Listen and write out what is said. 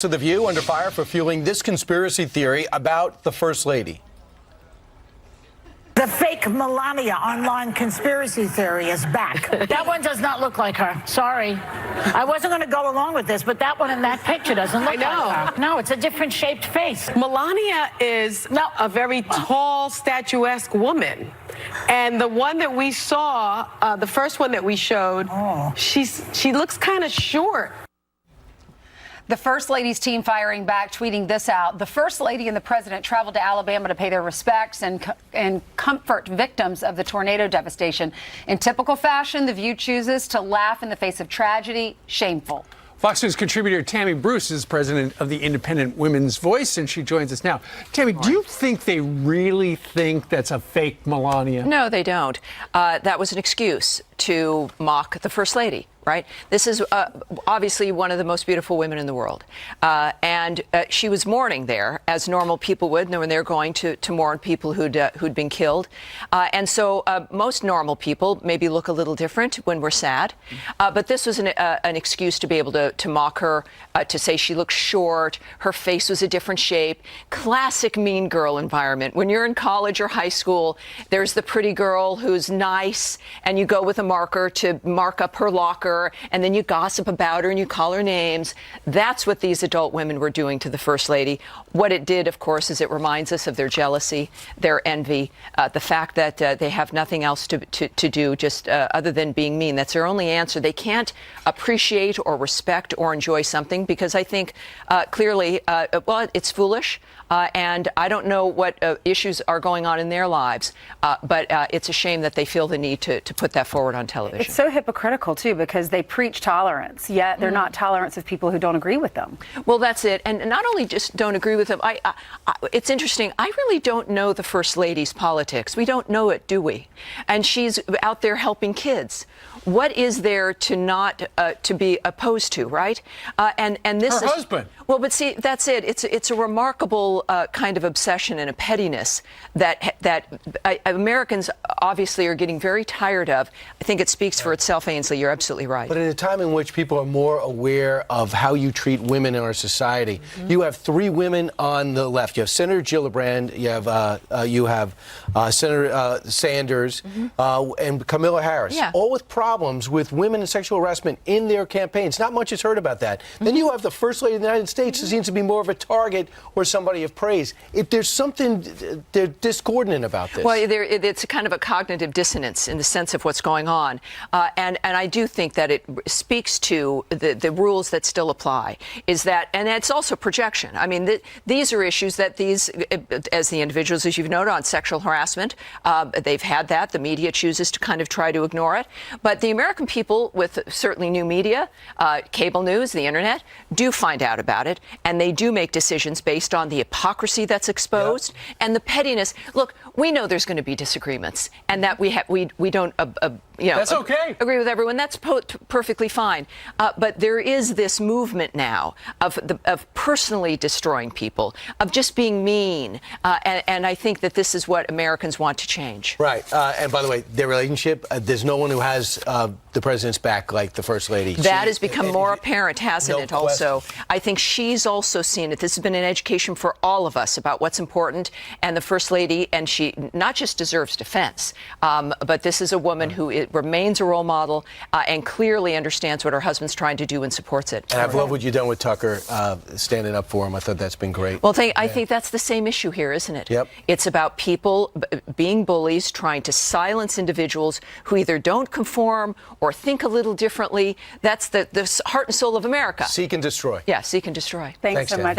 To The View under fire for fueling this conspiracy theory about the First Lady. The fake Melania online conspiracy theory is back. That one does not look like her. Sorry. I wasn't going to go along with this, but that one in that picture doesn't look like her. No, it's a different shaped face. Melania is a very tall, statuesque woman. And the one that we saw, the first one that we showed, she looks kind of short. The First Lady's team firing back, tweeting this out. The First Lady and the President traveled to Alabama to pay their respects and comfort victims of the tornado devastation. In typical fashion, The View chooses to laugh in the face of tragedy. Shameful. Fox News contributor Tammy Bruce is president of the Independent Women's Voice, and she joins us now. Tammy, do you think they really think that's a fake Melania? No, they don't. That was an excuse to mock the First Lady, right? This is obviously one of the most beautiful women in the world. And she was mourning there, as normal people would, when they're going to mourn people who'd been killed. And so most normal people maybe look a little different when we're sad. But this was an excuse to be able to mock her, to say she looked short, her face was a different shape. Classic mean girl environment. When you're in college or high school, there's the pretty girl who's nice, and you go with a marker to mark up her locker, and then you gossip about her and you call her names. That's what these adult women were doing to the First Lady. What it did, of course, is it reminds us of their jealousy, their envy, the fact that they have nothing else to do just other than being mean. That's their only answer. They can't appreciate or respect or enjoy something because I think clearly, well, it's foolish. And I don't know what issues are going on in their lives, but it's a shame that they feel the need to put that forward on television. It's so hypocritical, too, because they preach tolerance, yet they're not tolerant of people who don't agree with them. Well, that's it. And not only just don't agree with them, it's interesting. I really don't know the First Lady's politics. We don't know it, do we? And she's out there helping kids. What is there to not to be opposed to, right? And this her husband. Well, but see, that's it. It's a remarkable kind of obsession and a pettiness that Americans obviously are getting very tired of. I think it speaks for itself, Ainsley. You're absolutely right. But in a time in which people are more aware of how you treat women in our society, you have three women on the left. You have Senator Gillibrand, you have Senator Sanders, and Kamala Harris, all with problems with women and sexual harassment in their campaigns. Not much is heard about that. Then you have the First Lady of the United States who seems to be more of a target or somebody of praise. If there's something discordant about this. Well, it's a kind of a cognitive dissonance in the sense of what's going on. And I do think that it speaks to the rules that still apply, is that, and it's also projection. I mean, these are issues that these, as the individuals, as you've noted, on sexual harassment, they've had that. The media chooses to kind of try to ignore it. But the American people, with certainly new media, cable news, the internet, do find out about it, and they do make decisions based on the hypocrisy that's exposed and the pettiness. Look, we know there's going to be disagreements, and that we don't that's okay. Agree with everyone. That's perfectly fine. But there is this movement now of personally destroying people, of just being mean, and I think that this is what Americans want to change. Right. And by the way, their relationship, there's no one who has the president's back like the First Lady. That has become more apparent, hasn't it, also? Question. I think she's also seen it. This has been an education for all of us about what's important, and the First Lady, and she not just deserves defense, but this is a woman who remains a role model and clearly understands what her husband's trying to do and supports it. And I've loved what you've done with Tucker, standing up for him. I thought that's been great. Well, I think that's the same issue here, isn't it? Yep. It's about people being bullies, trying to silence individuals who either don't conform or think a little differently. That's the heart and soul of America. Seek and destroy. Yeah, seek and destroy. Thanks so much.